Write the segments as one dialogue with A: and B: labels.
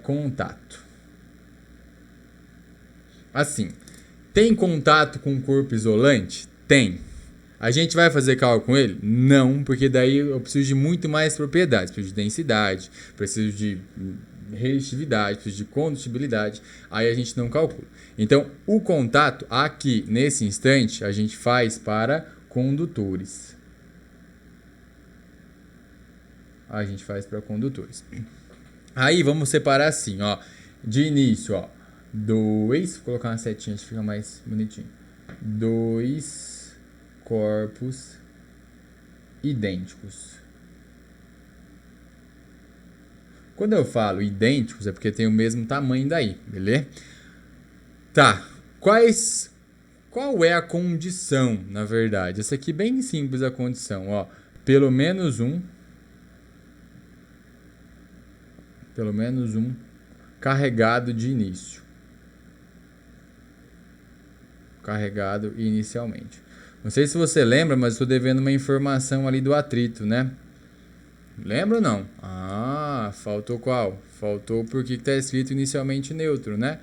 A: contato. Assim, tem contato com corpo isolante? Tem. A gente vai fazer cálculo com ele? Não, porque daí eu preciso de muito mais propriedades. Preciso de densidade, preciso de resistividade, preciso de condutibilidade. Aí a gente não calcula. Então, o contato aqui, nesse instante, a gente faz para condutores. A gente faz para condutores. Aí vamos separar assim, ó. De início, ó. 2, vou colocar uma setinha, acho que fica mais bonitinho. 2 corpos idênticos. Quando eu falo idênticos, é porque tem o mesmo tamanho daí, beleza? Tá, qual é a condição, na verdade? Essa aqui é bem simples a condição, ó. Pelo menos um carregado de início. Carregado inicialmente. Não sei se você lembra, mas estou devendo uma informação ali do atrito, né? Lembra ou não? Ah, faltou qual? Faltou porque está escrito inicialmente neutro, né?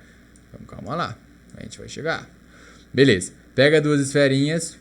A: Então calma lá, a gente vai chegar. Beleza, pega duas esferinhas.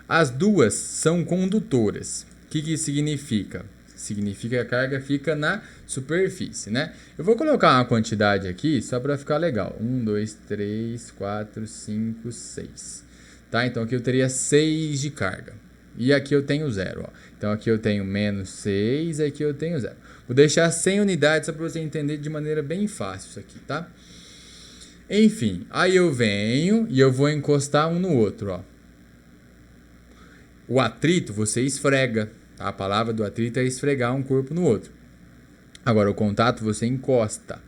A: As duas são condutoras. O que isso significa? Significa que a carga fica na superfície, né? Eu vou colocar uma quantidade aqui só para ficar legal. 1, 2, 3, 4, 5, 6. Tá? Então aqui eu teria 6 de carga. E aqui eu tenho 0. Ó. Então aqui eu tenho menos 6, aqui eu tenho 0. Vou deixar 100 unidades só para você entender de maneira bem fácil isso aqui, tá? Enfim, aí eu venho e eu vou encostar um no outro, ó. O atrito você esfrega. A palavra do atrito é esfregar um corpo no outro. Agora, o contato você encosta.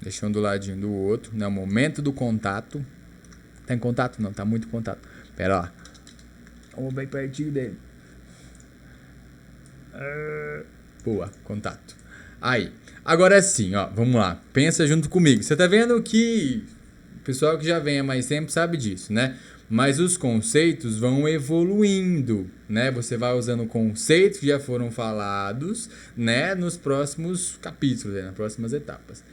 A: Deixando do ladinho do outro. No momento do contato. Tá em contato? Não, tá muito em contato. Pera lá. Vamos bem pertinho dele. Boa, contato. Aí. Agora sim, ó. Vamos lá. Pensa junto comigo. Você tá vendo que o pessoal que já vem há mais tempo sabe disso, né? Mas os conceitos vão evoluindo, né? Você vai usando conceitos que já foram falados, né? Nos próximos capítulos, né? Nas próximas etapas.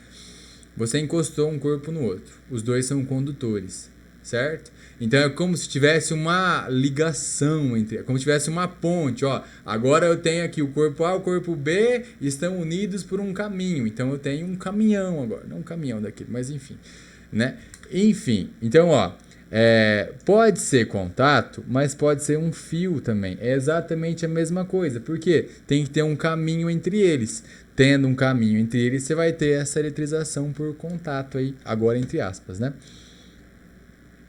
A: Você encostou um corpo no outro. Os dois são condutores, certo? Então é como se tivesse uma ligação entre, como se tivesse uma ponte, ó. Agora eu tenho aqui o corpo A e o corpo B estão unidos por um caminho. Então eu tenho um caminhão agora, não um caminhão daquele, mas enfim, né? Enfim, então ó, pode ser contato, mas pode ser um fio também. É exatamente a mesma coisa, porque tem que ter um caminho entre eles. Tendo um caminho entre eles, você vai ter essa eletrização por contato aí, agora entre aspas, né?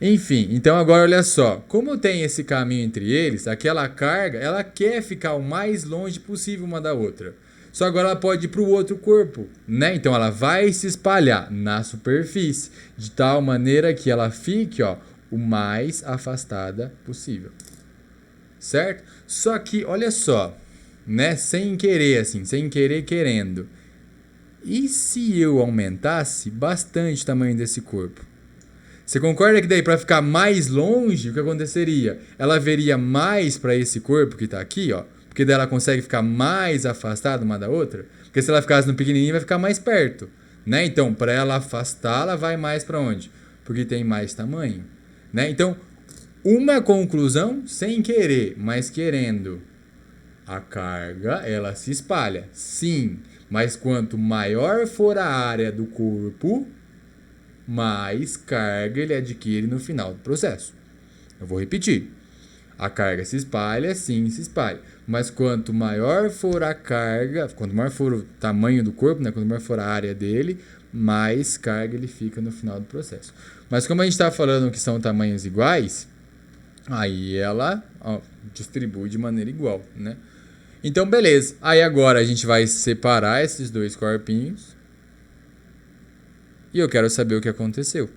A: Enfim, então agora olha só, como tem esse caminho entre eles, aquela carga, ela quer ficar o mais longe possível uma da outra. Só agora ela pode ir para o outro corpo, né? Então ela vai se espalhar na superfície, de tal maneira que ela fique, ó, o mais afastada possível. Certo? Só que, olha só, né? Sem querer, assim, sem querer querendo. E se eu aumentasse bastante o tamanho desse corpo? Você concorda que daí para ficar mais longe, o que aconteceria? Ela veria mais para esse corpo que está aqui, ó, porque daí ela consegue ficar mais afastada uma da outra? Porque se ela ficasse no pequenininho, vai ficar mais perto, né? Então, para ela afastar, ela vai mais para onde? Porque tem mais tamanho, né? Então, uma conclusão sem querer, mas querendo. A carga, ela se espalha, sim, mas quanto maior for a área do corpo, mais carga ele adquire no final do processo. Eu vou repetir. A carga se espalha, sim, se espalha. Mas quanto maior for a carga, quanto maior for o tamanho do corpo, né, quanto maior for a área dele, mais carga ele fica no final do processo. Mas como a gente está falando que são tamanhos iguais, aí ela distribui de maneira igual, né? Então, beleza. Aí agora a gente vai separar esses dois corpinhos. E eu quero saber o que aconteceu.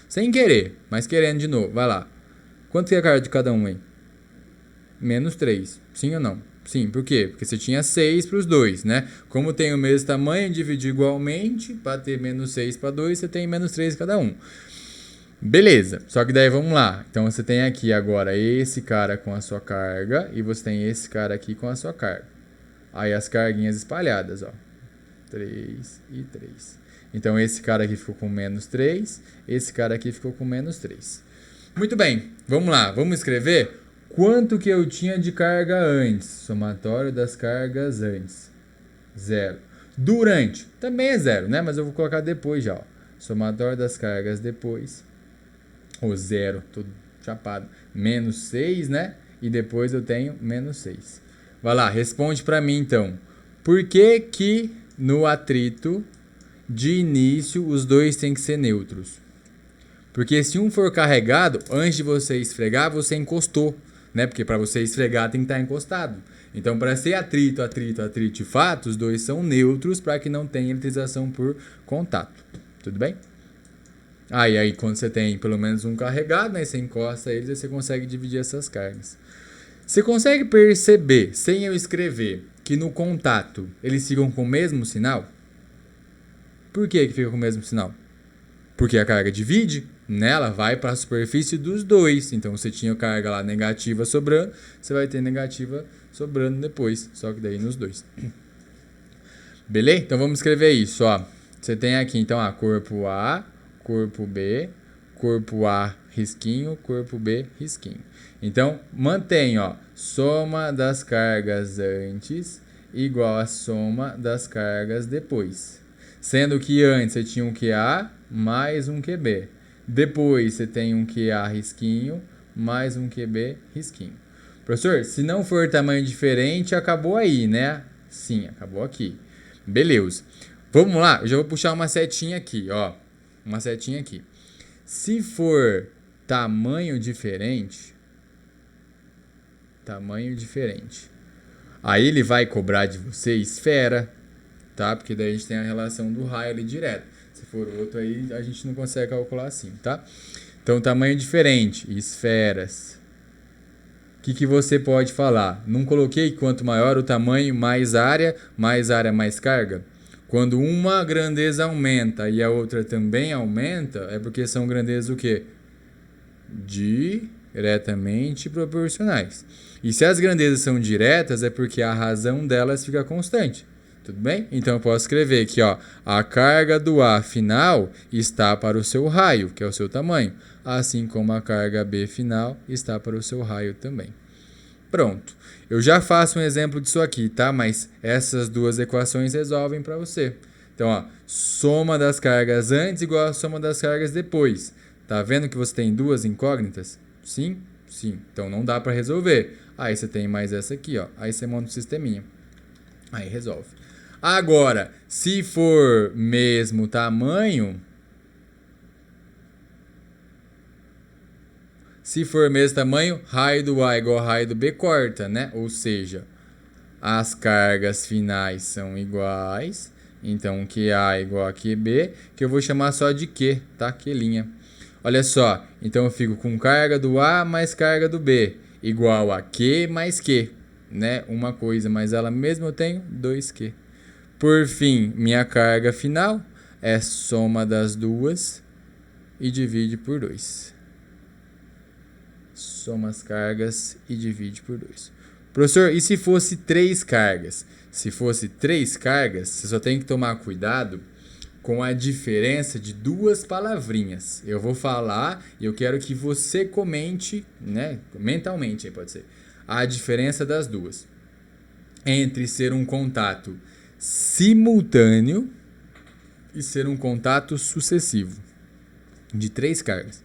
A: Sem querer, mas querendo de novo. Vai lá. Quanto que é a carga de cada um aí? Menos 3. Sim ou não? Sim, por quê? Porque você tinha 6 para os dois, né? Como tem o mesmo tamanho, dividir igualmente, para ter menos 6 para 2, você tem menos 3 cada um. Beleza, só que daí vamos lá. Então você tem aqui agora esse cara com a sua carga e você tem esse cara aqui com a sua carga. Aí as carguinhas espalhadas, ó. 3 e 3. Então esse cara aqui ficou com menos 3, esse cara aqui ficou com menos 3. Muito bem, vamos lá, vamos escrever quanto que eu tinha de carga antes. Somatório das cargas antes. 0. Durante, também é 0, né? Mas eu vou colocar depois já, ó. Somatório das cargas depois. O 0, tudo chapado. Menos 6, né? E depois eu tenho menos 6. Vai lá, responde para mim então. Por que que no atrito de início os dois têm que ser neutros? Porque se um for carregado, antes de você esfregar, você encostou, né? Porque para você esfregar tem que estar encostado. Então, para ser atrito de fato, os dois são neutros para que não tenha eletrização por contato. Tudo bem? Aí quando você tem pelo menos um carregado, né? Você encosta eles e você consegue dividir essas cargas. Você consegue perceber, sem eu escrever, que no contato eles ficam com o mesmo sinal? Por que fica com o mesmo sinal? Porque a carga divide, né? Ela vai para a superfície dos dois. Então você tinha carga lá negativa sobrando, você vai ter negativa sobrando depois, só que daí nos dois. Beleza? Então vamos escrever isso, ó. Você tem aqui então corpo A, corpo B, corpo A risquinho, corpo B risquinho. Então mantém, ó, soma das cargas antes igual a soma das cargas depois. Sendo que antes você tinha um QA mais um QB. Depois você tem um QA risquinho mais um QB risquinho. Professor, se não for tamanho diferente, acabou aí, né? Sim, acabou aqui. Beleza. Vamos lá, eu já vou puxar uma setinha aqui, ó. Uma setinha aqui. Se for tamanho diferente, aí ele vai cobrar de você esfera, tá? Porque daí a gente tem a relação do raio ali direto. Se for outro aí, a gente não consegue calcular assim, tá? Então, tamanho diferente, esferas. O que você pode falar? Não coloquei quanto maior o tamanho, mais área, mais carga? Quando uma grandeza aumenta e a outra também aumenta, é porque são grandezas o quê? Diretamente proporcionais. E se as grandezas são diretas, é porque a razão delas fica constante. Tudo bem? Então eu posso escrever aqui, ó, a carga do A final está para o seu raio, que é o seu tamanho, assim como a carga B final está para o seu raio também. Pronto. Eu já faço um exemplo disso aqui, tá? Mas essas duas equações resolvem para você. Então, ó, soma das cargas antes igual a soma das cargas depois. Tá vendo que você tem duas incógnitas? Sim? Sim. Então não dá para resolver. Aí você tem mais essa aqui, ó. Aí você monta um sisteminha. Aí resolve. Agora, se for mesmo tamanho, raio do A igual a raio do B corta, né? Ou seja, as cargas finais são iguais. Então, QA igual a QB, que eu vou chamar só de Q, tá? Q'linha. Olha só, então eu fico com carga do A mais carga do B, igual a Q mais Q, né? Uma coisa, mas ela mesma eu tenho 2Q. Por fim, minha carga final é soma das duas e divide por 2. Soma as cargas e divide por 2. Professor, e se fosse 3 cargas? Se fosse 3 cargas, você só tem que tomar cuidado com a diferença de duas palavrinhas. Eu vou falar e eu quero que você comente, né, mentalmente, aí pode ser, a diferença das duas. Entre ser um contato simultâneo e ser um contato sucessivo de 3 cargas.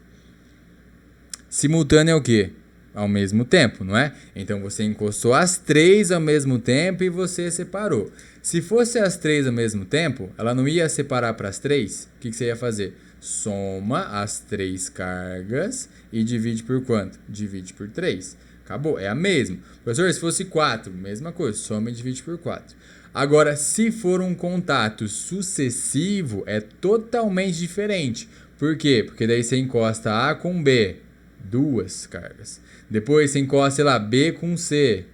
A: Simultâneo é o quê? Ao mesmo tempo, não é? Então você encostou as 3 ao mesmo tempo e você separou. Se fosse as 3 ao mesmo tempo, ela não ia separar para as 3. O que você ia fazer? Soma as 3 cargas e divide por quanto? Divide por 3. Acabou, é a mesma. Professor, se fosse 4, mesma coisa, soma e divide por 4. Agora, se for um contato sucessivo, é totalmente diferente. Por quê? Porque daí você encosta A com B, 2 cargas. Depois você encosta, sei lá, B com C,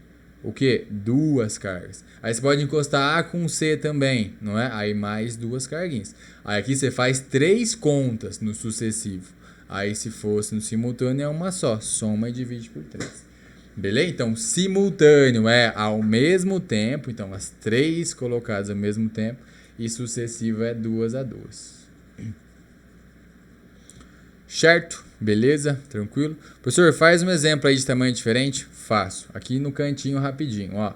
A: o quê? 2 cargas. Aí você pode encostar A com C também, não é? Aí mais 2 carguinhas. Aí aqui você faz 3 contas no sucessivo. Aí se fosse no simultâneo é uma só, soma e divide por 3. Beleza? Então, simultâneo é ao mesmo tempo, então as 3 colocadas ao mesmo tempo, e sucessivo é 2 a 2. Certo? Beleza? Tranquilo? Professor, faz um exemplo aí de tamanho diferente? Faço. Aqui no cantinho rapidinho, ó.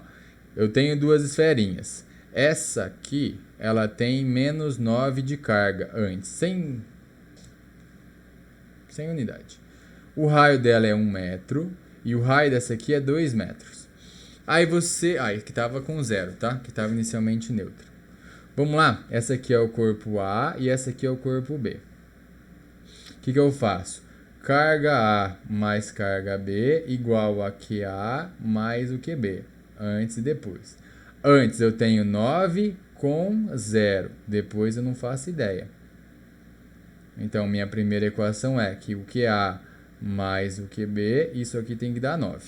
A: Eu tenho 2 esferinhas. Essa aqui, ela tem menos 9 de carga antes, sem unidade. O raio dela é 1 metro e o raio dessa aqui é 2 metros. Aí você... que estava com 0, tá? Que estava inicialmente neutro. Vamos lá? Essa aqui é o corpo A e essa aqui é o corpo B. O que eu faço? Carga A mais carga B igual a QA mais o QB. Antes e depois. Antes eu tenho 9 com 0. Depois eu não faço ideia. Então, minha primeira equação é que o QA mais o QB, isso aqui tem que dar 9.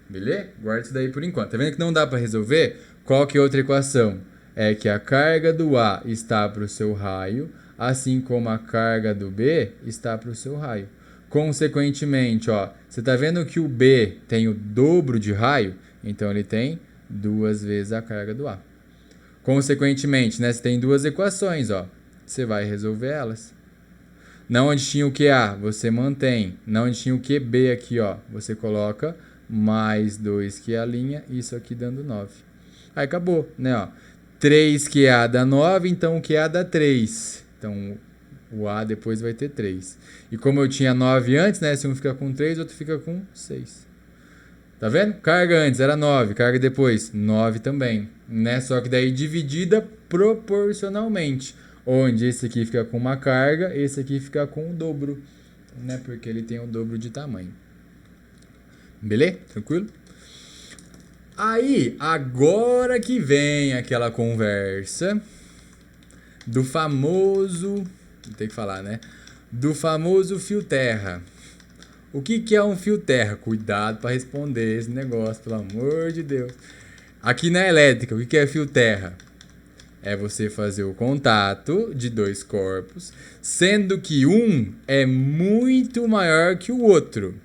A: Beleza? Guarda isso daí por enquanto. Tá vendo que não dá para resolver? Qual que é outra equação? É que a carga do A está para o seu raio, assim como a carga do B está para o seu raio. Consequentemente, ó, você está vendo que o B tem o dobro de raio? Então, ele tem 2 vezes a carga do A. Consequentemente, né, você tem 2 equações, ó. Você vai resolver elas. Na onde tinha o QA, você mantém. Na onde tinha o QB aqui, ó, você coloca mais 2 que é a linha, isso aqui dando 9. Aí acabou, né, ó. 3 QA dá 9, então o QA dá 3. Então, o A depois vai ter 3. E como eu tinha 9 antes, né, se um fica com 3, o outro fica com 6. Tá vendo? Carga antes era 9, carga depois 9 também, né? Só que daí dividida proporcionalmente. Onde esse aqui fica com uma carga, esse aqui fica com o dobro, né? Porque ele tem o dobro de tamanho. Beleza? Tranquilo? Aí, agora que vem aquela conversa do famoso... Tem que falar, né? Do famoso fio terra. O que é um fio terra? Cuidado para responder esse negócio, pelo amor de Deus. Aqui na elétrica, o que é fio terra? É você fazer o contato de 2 corpos, sendo que um é muito maior que o outro.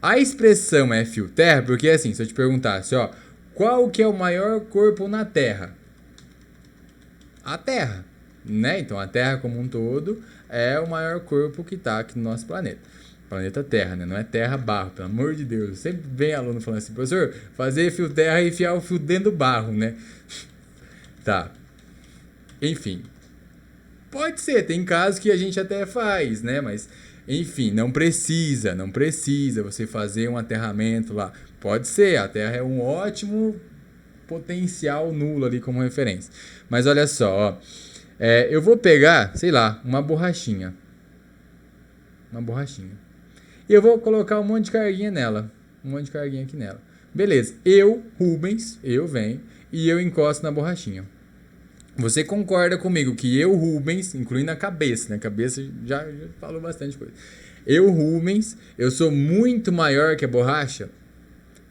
A: A expressão é fio terra, porque assim, se eu te perguntasse, ó, qual que é o maior corpo na Terra? A Terra, né? Então a Terra como um todo é o maior corpo que está aqui no nosso planeta. Planeta Terra, né? Não é terra barro, pelo amor de Deus. Sempre vem aluno falando assim, professor, fazer fio terra e enfiar o fio dentro do barro, né? Tá. Enfim. Pode ser, tem casos que a gente até faz, né? Mas, enfim, não precisa você fazer um aterramento lá. Pode ser, a Terra é um ótimo potencial nulo ali como referência. Mas olha só, ó. Eu vou pegar, sei lá, uma borrachinha. E eu vou colocar um monte de carguinha nela. Um monte de carguinha aqui nela. Beleza. Rubens, venho e eu encosto na borrachinha. Você concorda comigo que Rubens, incluindo a cabeça, né? A cabeça já falou bastante coisa. Rubens, eu sou muito maior que a borracha.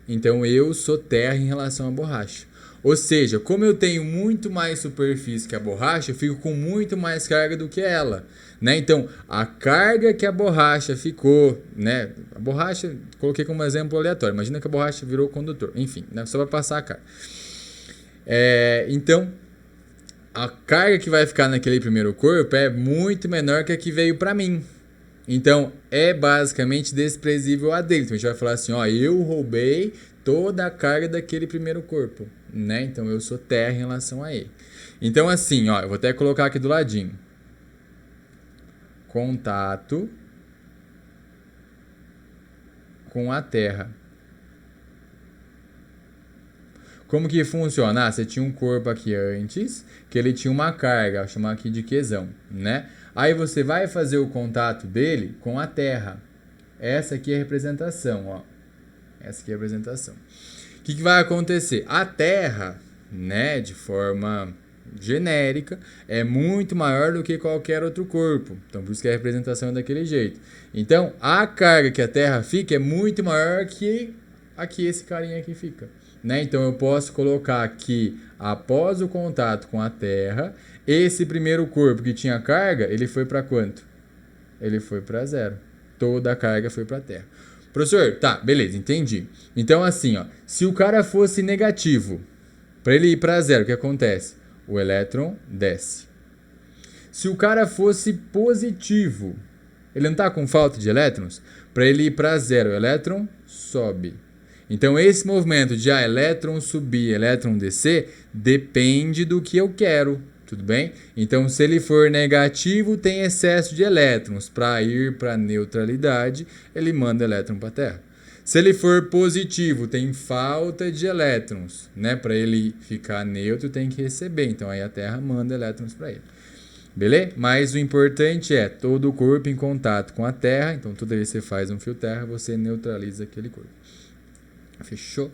A: Então eu sou terra em relação à borracha. Ou seja, como eu tenho muito mais superfície que a borracha, eu fico com muito mais carga do que ela, né? Então, a carga que a borracha ficou, né? A borracha, coloquei como exemplo aleatório. Imagina que a borracha virou condutor. Enfim, né? Só para passar a carga. Então, a carga que vai ficar naquele primeiro corpo é muito menor que a que veio para mim. Então, é basicamente desprezível a dele. Então, a gente vai falar assim, ó, eu roubei toda a carga daquele primeiro corpo, né? Então, eu sou terra em relação a ele. Então, assim, ó, eu vou até colocar aqui do ladinho. Contato com a terra. Como que funciona? Você tinha um corpo aqui antes, que ele tinha uma carga, vou chamar aqui de Qzão, né? Aí você vai fazer o contato dele com a terra. Essa aqui é a representação, ó. Essa aqui é a representação. O que vai acontecer? A terra, né, de forma genérica, é muito maior do que qualquer outro corpo. Então, por isso que a representação é daquele jeito. Então, a carga que a terra fica é muito maior que aqui esse carinha aqui fica. Né? Então eu posso colocar que após o contato com a Terra, esse primeiro corpo que tinha carga, ele foi para quanto? Ele foi para 0. Toda a carga foi para a Terra. Professor, tá, beleza, entendi. Então assim, ó, se o cara fosse negativo, para ele ir para 0, o que acontece? O elétron desce. Se o cara fosse positivo, ele não está com falta de elétrons? Para ele ir para 0, o elétron sobe. Então, esse movimento de elétron subir, elétron descer, depende do que eu quero, tudo bem? Então, se ele for negativo, tem excesso de elétrons. Para ir para a neutralidade, ele manda elétron para a Terra. Se ele for positivo, tem falta de elétrons, né? Para ele ficar neutro, tem que receber. Então, aí a Terra manda elétrons para ele. Beleza? Mas o importante é todo o corpo em contato com a Terra. Então, toda vez que você faz um fio terra, você neutraliza aquele corpo. Fechou?